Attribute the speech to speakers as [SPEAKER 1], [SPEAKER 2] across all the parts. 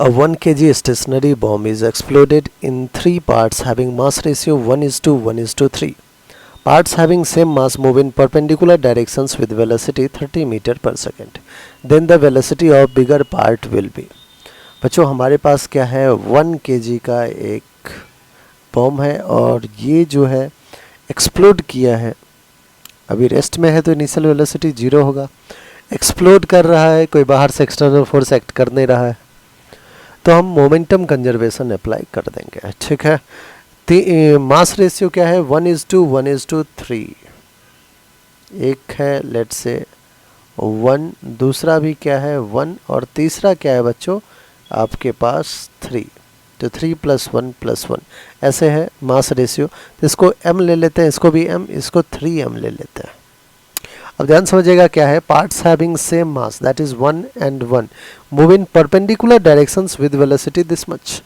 [SPEAKER 1] A 1 kg stationary bomb is exploded in 3 parts having mass ratio 1:1:3. Parts having same mass move in perpendicular directions with velocity 30 metre per second. Then the velocity of bigger part will be. बच्चों हमारे पास क्या है, 1 kg का एक bomb है और ये जो है एक्सप्लोड किया है, अभी रेस्ट में है तो इनिशियल वेलोसिटी 0 होगा. एक्सप्लोड कर रहा है, कोई बाहर से एक्सटर्नल फोर्स एक्ट कर नहीं रहा है, तो हम मोमेंटम कंजर्वेशन अप्लाई कर देंगे. ठीक है. मास रेशियो क्या है, 1:1:3. एक है लेट्स से 1, दूसरा भी क्या है 1 और तीसरा क्या है बच्चों आपके पास 3. तो 3 + 1 + 1 ऐसे है मास रेशियो. तो इसको m ले लेते हैं, इसको भी m, इसको 3m ले लेते हैं. अब ध्यान समझिएगा क्या है, parts having same mass that is 1 and 1 move in perpendicular directions with velocity this much.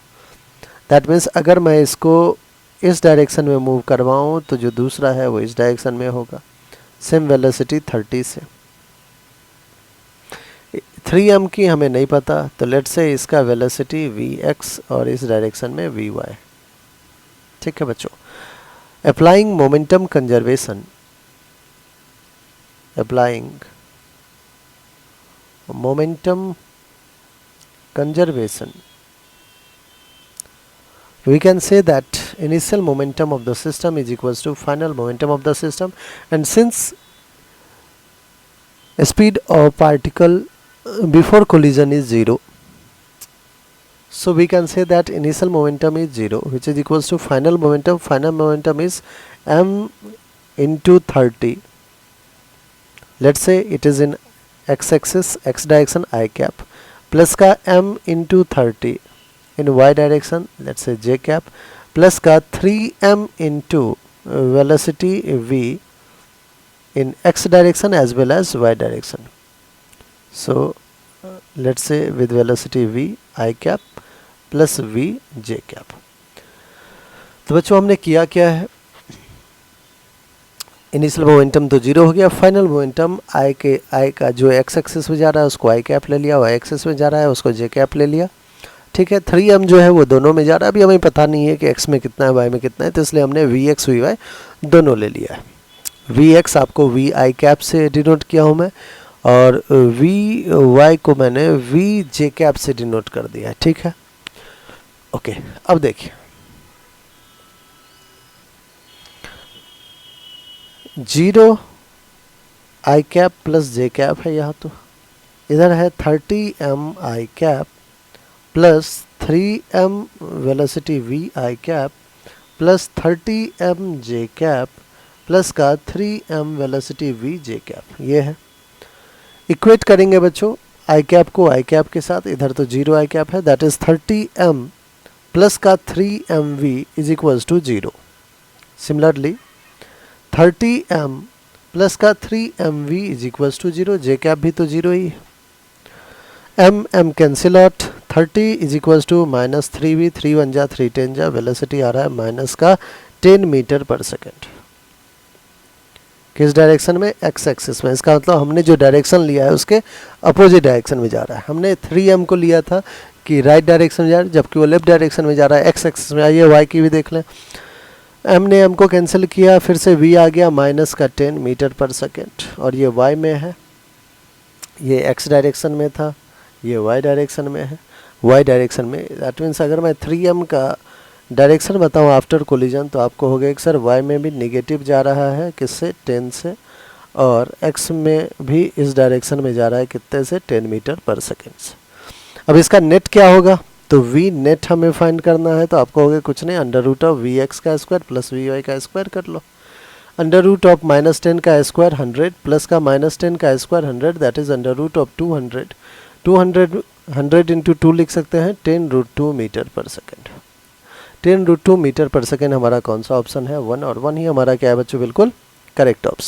[SPEAKER 1] That means अगर मैं इसको इस डायरेक्शन में मूव करवाऊँ तो जो दूसरा है वो इस डायरेक्शन में होगा, सेम वेलोसिटी 30 से. 3m की हमें नहीं पता, तो लेट्स से इसका वेलोसिटी vx और इस डायरेक्शन में vy. ठीक है बच्चों. Applying momentum conservation, applying momentum conservation, we can say that initial momentum of the system is equals to final momentum of the system, and since speed of particle before collision is 0, so we can say that initial momentum is 0 which is equals to final momentum. Final momentum is m into 30. Let's say it is in x-axis, x direction I cap, plus का m into 30 in y direction, let's say j cap, plus का 3m into velocity v in x direction as well as y direction. So let's say with velocity v I cap plus v j cap. तो बच्चों हमने किया क्या है, initial momentum तो 0 हो गया, फाइनल मोमेंटम आई का जो एक्स एक्सिस में जा रहा है उसको आई कैप ले लिया, वाई एक्सिस में जा रहा है उसको जे कैप ले लिया. ठीक है. 3m जो है वो दोनों में जा रहा है, अभी हमें पता नहीं है कि x में कितना है वाई में कितना है, तो इसलिए हमने वी एक्स वी वाई दोनों ले लिया है. वी एक्स आपको वी आई कैप से डिनोट किया हूँ मैं, और वी वाई को मैंने वी जे कैप से डिनोट कर दिया है. ठीक है. ओके. अब देखिए 0 I cap plus J cap है यहाँ, तो इधर है 30m I cap plus 3m velocity v I cap plus 30m J cap plus का 3m वेलोसिटी v जे कैप. ये है. इक्वेट करेंगे बच्चों आई कैप को आई कैप के साथ, इधर तो 0 आई कैप है, दैट इज 30m प्लस का 3mv is equals to 0. Similarly 30m plus का 3mv is equals to 0, J cap भी तो 0 ही है. m cancel out, 30 is equals to minus 3v, 3 1 जा 3 10 जा, वेलोसिटी आ रहा है माइनस का 10 मीटर पर सेकेंड. किस डायरेक्शन में, एक्स एक्सिस में. इसका मतलब हमने जो डायरेक्शन लिया है उसके अपोजिट डायरेक्शन में जा रहा है. हमने 3m को लिया था कि राइट डायरेक्शन में जा रहा है, जबकि वो लेफ्ट डायरेक्शन में जा रहा है एक्स एक्सिस में. आइए y की भी देख लें. m ने m को कैंसिल किया, फिर से v आ गया माइनस का 10 मीटर पर सेकेंड, और ये y में है, ये x डायरेक्शन में था, ये y डायरेक्शन में है, y डायरेक्शन में. दैट मीन्स अगर मैं 3m का डायरेक्शन बताऊँ आफ्टर कोलिजन तो आपको हो गया कि सर y में भी निगेटिव जा रहा है, किससे, 10 से, और x में भी इस डायरेक्शन में जा रहा है कितने से, 10 मीटर पर सेकेंड से. अब इसका नेट क्या होगा, तो v नेट हमें फाइंड करना है, तो आपको हो गया कुछ नहीं, under root of V X का स्क्वायर प्लस वी वाई का स्क्वायर कर लो. अंडर रूट ऑफ -10 का स्क्वायर 100 प्लस का -10 का square 100, that is under root of 200. 100 into 2 लिख सकते हैं 10√2 मीटर पर सेकेंड. 10√2 मीटर पर सेकेंड हमारा कौन सा ऑप्शन है, 1, और 1 ही हमारा क्या है बच्चों, बिल्कुल करेक्ट ऑप्शन.